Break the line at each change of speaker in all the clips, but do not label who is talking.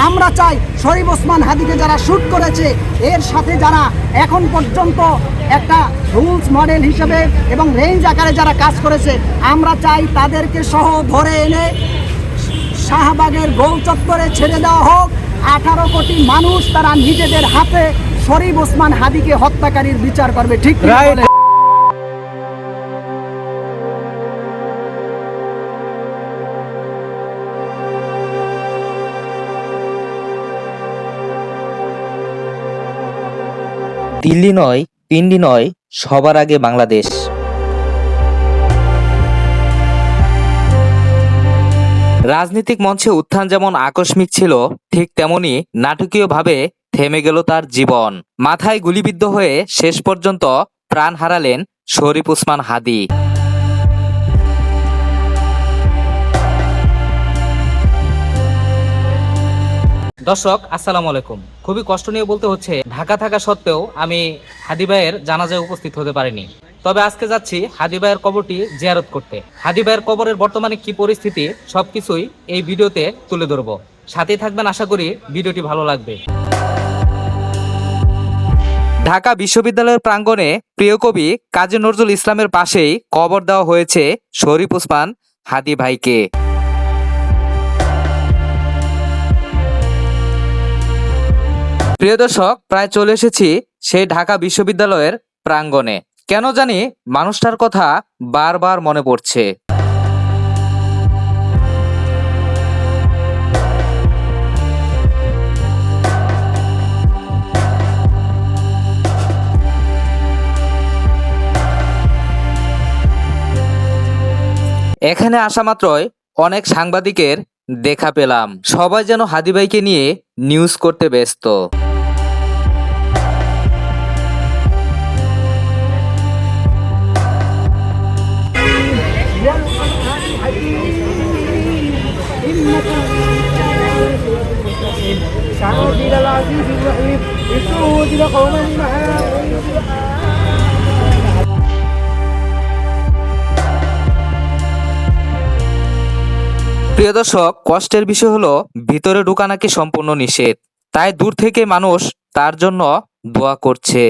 আমরা চাই শরীফ ওসমান হাদিকে যারা শ্যুট করেছে এর সাথে যারা এখন পর্যন্ত একটা রুলস মডেল হিসেবে এবং রেঞ্জ আকারে যারা কাজ করেছে, আমরা চাই তাদেরকে সহ ধরে এনে শাহবাগের গোল চত্বরে ছেড়ে দেওয়া হোক। 18 কোটি মানুষ তারা নিজেদের হাতে শরীফ ওসমান হাদিকে হত্যাকারীর বিচার করবে। ঠিক রাইট।
দিল্লি নয়, পিন্ডি নয়, সবার আগে বাংলাদেশ। রাজনৈতিক মঞ্চে উত্থান যেমন আকস্মিক ছিল, ঠিক তেমনি নাটকীয়ভাবে থেমে গেল তার জীবন। মাথায় গুলিবিদ্ধ হয়ে শেষ পর্যন্ত প্রাণ হারালেন শরীফ ওসমান হাদি। দর্শক আসসালামু আলাইকুম। খুবই কষ্ট নিয়ে বলতে হচ্ছে, ঢাকা থাকা সত্ত্বেও আমি হাদি ভাইয়ের জানাজায় উপস্থিত হতে পারিনি। তবে আজকে যাচ্ছি হাদি ভাইয়ের কবরটি জিয়ারত করতে। হাদি ভাইয়ের কবরের বর্তমানে কি পরিস্থিতি সবকিছুই এই ভিডিওতে তুলে ধরবো। সাথেই থাকবেন, আশা করি ভিডিওটি ভালো লাগবে। ঢাকা বিশ্ববিদ্যালয়ের প্রাঙ্গণে প্রিয় কবি কাজী নজরুল ইসলামের পাশেই কবর দেওয়া হয়েছে শরীফ ওসমান হাদি ভাইকে। প্রিয় দর্শক, প্রায় চলে এসেছি সেই ঢাকা বিশ্ববিদ্যালয়ের প্রাঙ্গণে। কেন জানি মানুষটার কথা বারবার মনে পড়ছে। এখানে আসা মাত্রই অনেক সাংবাদিকের দেখা পেলাম। সবাই যেন হাদি ভাইকে নিয়ে নিউজ করতে ব্যস্ত। প্রিয় দর্শক, কষ্টের বিষয় হলো ভিতরে ঢোকা নাকি সম্পূর্ণ নিষেধ, তাই দূর থেকে মানুষ তার জন্য দোয়া করছে।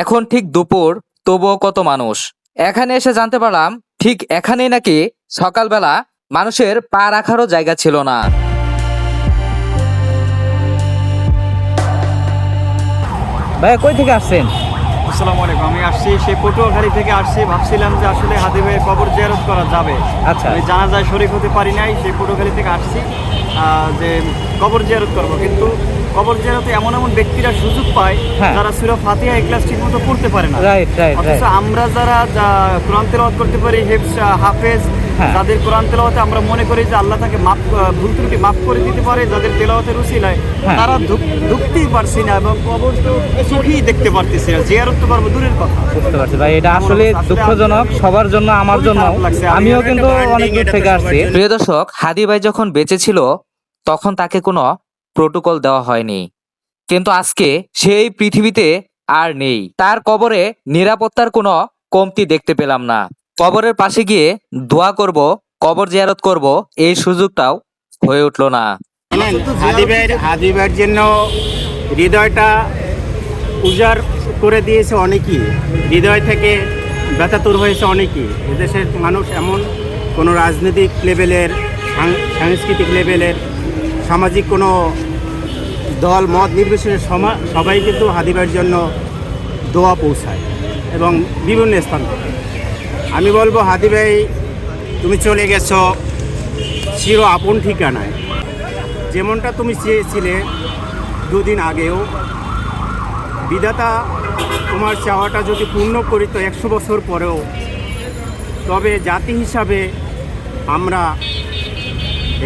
এখন ঠিক দুপুর, তবুও কত মানুষ। এখানে এসে জানতে পারলাম ঠিক এখানেই নাকি সকালবেলা মানুষের পা রাখারও জায়গা ছিল না। ভাই কই থেকে আসছেন?
আসসালামু আলাইকুম। আমি আসছি সেই পটুয়াখালী থেকে আসছি। ভাবছিলাম যে আসলে হাদি ভাইয়ের কবর জিয়ারত করা যাবে।
আচ্ছা,
আমি জানাজায় শরীক হতে পারি নাই, সেই পটুয়াখালী থেকে আসছি যে কবর জিয়ারত করবো। কিন্তু কবর জিয়ারতে এমন এমন ব্যক্তিরা সুযোগ পায় যারা সূরা ফাতিহা ইখলাস ঠিক মতো পড়তে পারে না। অথচ আমরা যারা কোরআন তেলাওয়াত করতে পারি, হাফেজ, যাদের কোরআন তেলাওয়াতে আমরা মনে করি যে আল্লাহ তাকে ভুল ত্রুটি মাফ করে দিতে পারে, যাদের তেলাওয়াতের উসিলায় তারা ঢুকতেই পারছি না এবং কবর তো চোখেই দেখতে পারতেছি না, জিয়ারত তো পারবো দূরের কথা।
বুঝতে পারছি ভাই, এটা আসলে দুঃখজনক সবার জন্য, আমার জন্য। আমিও কিন্তু অনেক দূর থেকে আসছি। প্রিয় দর্শক, হাদি ভাই যখন বেঁচে ছিল তখন তাকে কোনো প্রোটোকল দেওয়া হয়নি, কিন্তু আজকে সেই পৃথিবীতে আর নেই। তার কবরে নিরাপত্তার কোনো কমতি দেখতে পেলাম না। কবরের পাশে গিয়ে দোয়া করব, কবর জিয়ারত করব, এই সুযোগটাও হয়ে উঠলো না।
হাদি ভাইয়ের জন্য হৃদয়টা উজাড় করে দিয়েছে অনেকেই, হৃদয় থেকে ব্যথাতুর হয়েছে অনেকেই। এদেশের মানুষ এমন কোনো রাজনৈতিক লেভেলের, সাংস্কৃতিক লেভেলের, সামাজিক কোনো দল মত নির্বিশেষে সবাই কিন্তু হাদি ভাইয়ের জন্য দোয়া পৌঁছায় এবং বিভিন্ন স্থান থেকে। আমি বলবো, হাদি ভাই তুমি চলে গেছো চির আপন ঠিকানায়। যেমনটা তুমি চেয়েছিলে দুদিন আগেও, বিধাতা তোমার চাওয়াটা যদি পূর্ণ করিত 100 বছর পরেও, তবে জাতি হিসাবে আমরা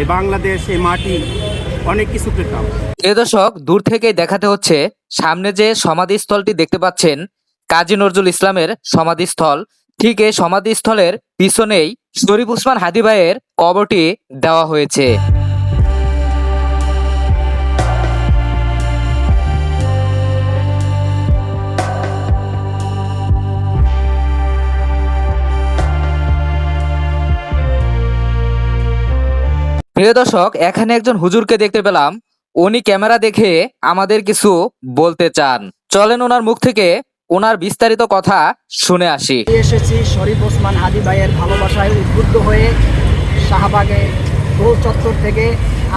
এই বাংলাদেশ, এই মাটি অনেক কিছু পেতাম।
দর্শক, দূর থেকেই দেখাতে হচ্ছে, সামনে যে সমাধিস্থলটি দেখতে পাচ্ছেন কাজী নজরুল ইসলামের সমাধিস্থল, ঠিক এই সমাধিস্থলের পিছনেই শরীফ ওসমান হাদি ভাইয়ের কবরটি দেওয়া হয়েছে। প্রিয় দর্শক, এখানে একজন হুজুরকে দেখতে পেলাম। উনি ক্যামেরা দেখে আমাদের কিছু বলতে চান। চলেন ওনার মুখ থেকে ওনার বিস্তারিত কথা শুনে আসি।
এসেছি শরীফ ওসমান হাদি ভাইয়ের ভালোবাসায় উদ্বুদ্ধ হয়ে শাহবাগে গোল চত্বর থেকে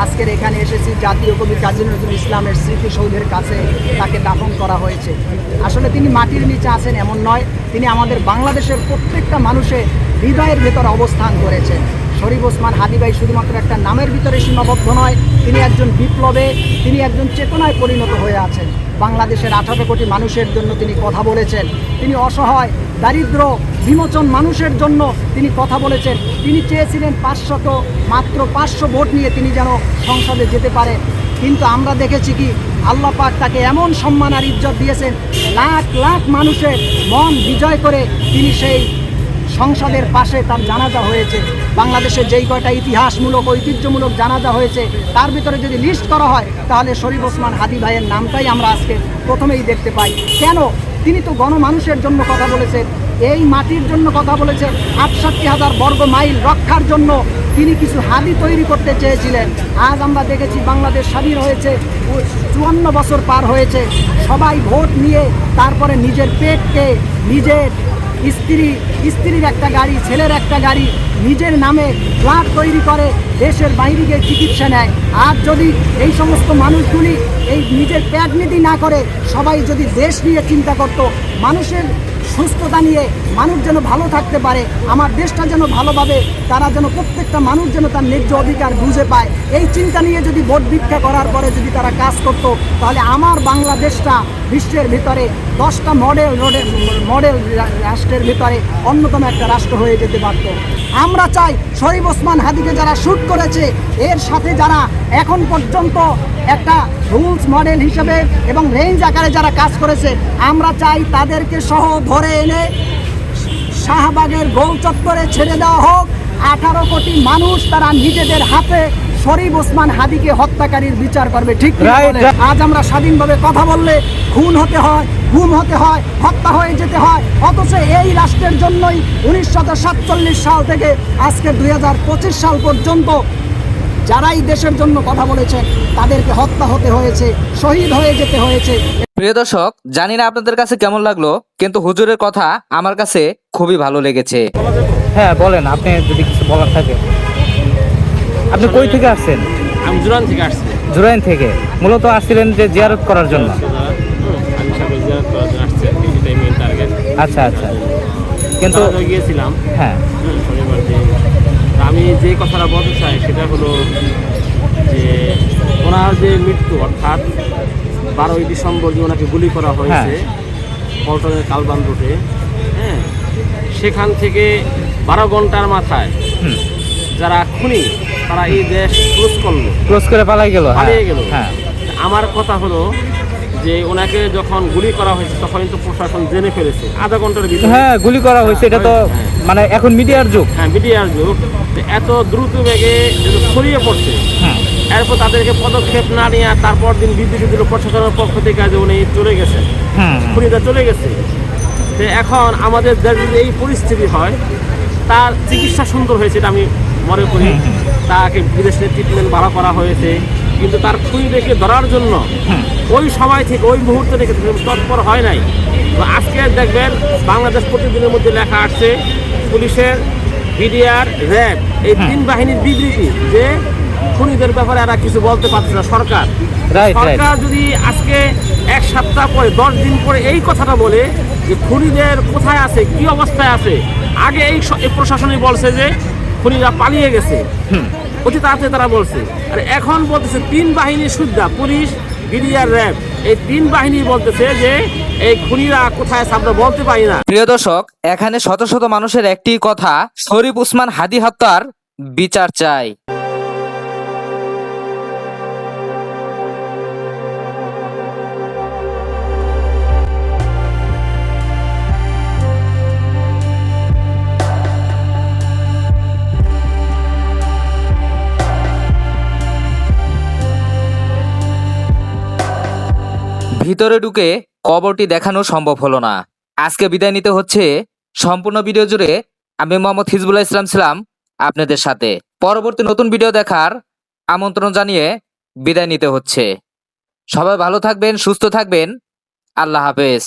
আজকের এখানে এসেছি জাতীয় কবি কাজী নজরুল ইসলামের স্মৃতিসৌধের কাছে তাকে দাফন করা হয়েছে। আসলে তিনি মাটির নিচে আছেন এমন নয়, তিনি আমাদের বাংলাদেশের প্রত্যেকটা মানুষের হৃদয়ের ভেতর অবস্থান করেছেন। শরীফ ওসমান হাদি ভাই শুধুমাত্র একটা নামের ভিতরে সীমাবদ্ধ নয়, তিনি একজন বিপ্লবে, তিনি একজন চেতনায় পরিণত হয়ে আছেন। বাংলাদেশের 18 কোটি মানুষের জন্য তিনি কথা বলেছেন। তিনি অসহায়, দারিদ্র বিমোচন মানুষের জন্য তিনি কথা বলেছেন। তিনি চেয়েছিলেন মাত্র 500 ভোট নিয়ে তিনি যেন সংসদে যেতে পারে, কিন্তু আমরা দেখেছি কি আল্লাহ পাক তাকে এমন সম্মান আর ইজ্জত দিয়েছেন, লাখ লাখ মানুষের মন বিজয় করে তিনি সেই সংসদের পাশে তার জানাজা হয়েছে। বাংলাদেশে যেই কয়টা ইতিহাসমূলক ঐতিহ্যমূলক জানাজা হয়েছে তার ভিতরে যদি লিস্ট করা হয় তাহলে শরীফ ওসমান হাদি ভাইয়ের নামটাই আমরা আজকে প্রথমেই দেখতে পাই। কেন? তিনি তো গণমানুষের জন্য কথা বলেছেন, এই মাটির জন্য কথা বলেছেন। ৬৮,০০০ বর্গ মাইল রক্ষার জন্য তিনি কিছু হাদি তৈরি করতে চেয়েছিলেন। আজ আমরা দেখেছি বাংলাদেশ স্বাধীন হয়েছে, ৫৪ বছর পার হয়েছে, সবাই ভোট নিয়ে তারপরে নিজের পেটকে, নিজের স্ত্রীর একটা গাড়ি, ছেলের একটা গাড়ি নিজের নামে ফ্ল্যাট তৈরি করে দেশের বাইরে গিয়ে চিকিৎসা নেয়। আর যদি এই সমস্ত মানুষগুলি এই নিজের পেট নীতি না করে সবাই যদি দেশ নিয়ে চিন্তা করত, মানুষের সুস্থতা নিয়ে, মানুষ যেন ভালো থাকতে পারে, আমার দেশটা যেন ভালোভাবে, তারা যেন প্রত্যেকটা মানুষ যেন তার ন্যায্য অধিকার বুঝে পায়, এই চিন্তা নিয়ে যদি ভোট ভিক্ষা করার পরে যদি তারা কাজ করত, তাহলে আমার বাংলাদেশটা বিশ্বের ভিতরে 10টা মডেল রাষ্ট্রের ভিতরে অন্যতম একটা রাষ্ট্র হয়ে যেতে পারত। আমরা চাই শরীফ ওসমান হাদিকে যারা শ্যুট করেছে, এর সাথে যারা এখন পর্যন্ত একটা রুলস মডেল হিসেবে এবং রেঞ্জ আকারে যারা কাজ করেছে, আমরা চাই তাদেরকে সহ ধরে এনে শাহবাগের গোল চত্বরে ছেড়ে দেওয়া হোক। 18 কোটি মানুষ তারা নিজেদের হাতে শরীফ ওসমান হাদিকে হত্যাকারীর বিচার করবে। ঠিক কি না বলেন? আজ আমরা স্বাধীনভাবে কথা বললে খুন হতে হয়, গুম হতে হয়, হত্যা হয়ে যেতে হয়, অথচ এই রাষ্ট্রের জন্যই 1947 সাল থেকে আজকে 2025 সাল পর্যন্ত যারাই দেশের জন্য কথা বলেছে তাদেরকে হত্যা হতে হয়েছে, শহীদ হয়ে যেতে হয়েছে।
প্রিয় দর্শক, জানি না আপনাদের কাছে কেমন লাগলো, কিন্তু হুজুরের কথা আমার কাছে খুবই ভালো লেগেছে। হ্যাঁ বলেন, আপনি যদি কিছু বলার থাকে। আপনি কই থেকে আসছেন?
আমি জুরাইন থেকে আসছি।
জুরাইন থেকে মূলত আসছিলেন যে জিয়ারত করার জন্য?
আমি সামনে জিয়ারত করার জন্য আসছি, এটাই মেইন টার্গেট।
আচ্ছা আচ্ছা, কিন্তু
গিয়েছিলাম
হ্যাঁ
শনিবার দিন। আমি যে কথাটা বলতে চাই সেটা হলো যে ওনার যে মৃত্যু, অর্থাৎ 12ই ডিসেম্বর যে ওনাকে গুলি করা হয়েছে পল্টনের কালবান রোডে, হ্যাঁ, সেখান থেকে 12 ঘন্টার মাথায় যারা খুনি তারা এই দেশ ক্লোজ করে পালিয়ে গেল।
হ্যাঁ,
আমার কথা হলো যে ওনাকে যখন গুলি করা হয়েছে তখন তো প্রশাসন জেনে ফেলেছে আধা ঘন্টার ভিতরে।
হ্যাঁ, গুলি করা হয়েছে, এটা তো মানে এখন মিডিয়ার যুগ।
হ্যাঁ, মিডিয়ার যুগ। এত দ্রুত বেগে ছড়িয়ে পড়ছে, এরপর তাদেরকে পদক্ষেপ না নিয়ে তারপর দিন বিবৃতি দিল প্রশাসনের পক্ষ থেকে যে উনি চলে গেছে, খুনিরা চলে গেছে। তো এখন আমাদের যদি এই পরিস্থিতি হয়, তার চিকিৎসা সুন্দর হয়েছে এটা আমি মনে করি, তাকে বিদেশে ট্রিটমেন্ট ভালো করা হয়েছে, কিন্তু তার খুনিদেরকে ধরার জন্য ওই সময় থেকে ওই মুহূর্ত থেকে তৎপর হয় নাই। আজকে দেখবেন বাংলাদেশ প্রতিদিনের মধ্যে লেখা আসছে পুলিশের, বিডিআর, র্যাব এই 3 বাহিনীর বিবৃতি যে খুনিদের ব্যাপারে এরা কিছু বলতে পারছে না। সরকার যদি আজকে 1 সপ্তাহ পরে 10 দিন পরে এই কথাটা বলে যে খুনিদের কোথায় আছে, কি অবস্থায় আছে, আগে এই প্রশাসনই বলছে যে খুনিরা পালিয়ে গেছে, অতি তাড়াতাড়ি তারা বলছে, আর এখন বলতেছে 3 বাহিনীর সুদ্ধা, পুলিশ, বিডিআর, র্যাব এই 3 বাহিনী বলতেছে যে এই খুনিরা কোথায় আছে আমরা বলতে পারি না।
প্রিয় দর্শক, এখানে শত শত মানুষের একটি কথা, শরীফ ওসমান হাদি হত্যার বিচার চাই। ভিতরে ঢুকে কবরটি দেখানো সম্ভব হলো না। আজকে বিদায় নিতে হচ্ছে। সম্পূর্ণ ভিডিও জুড়ে আমি মোহাম্মদ হিজবুল্লাহ ইসলাম ছিলাম। আপনাদের সাথে। পরবর্তী নতুন ভিডিও দেখার আমন্ত্রণ জানিয়ে বিদায় নিতে হচ্ছে। সবাই ভালো থাকবেন, সুস্থ থাকবেন। আল্লাহ হাফেজ।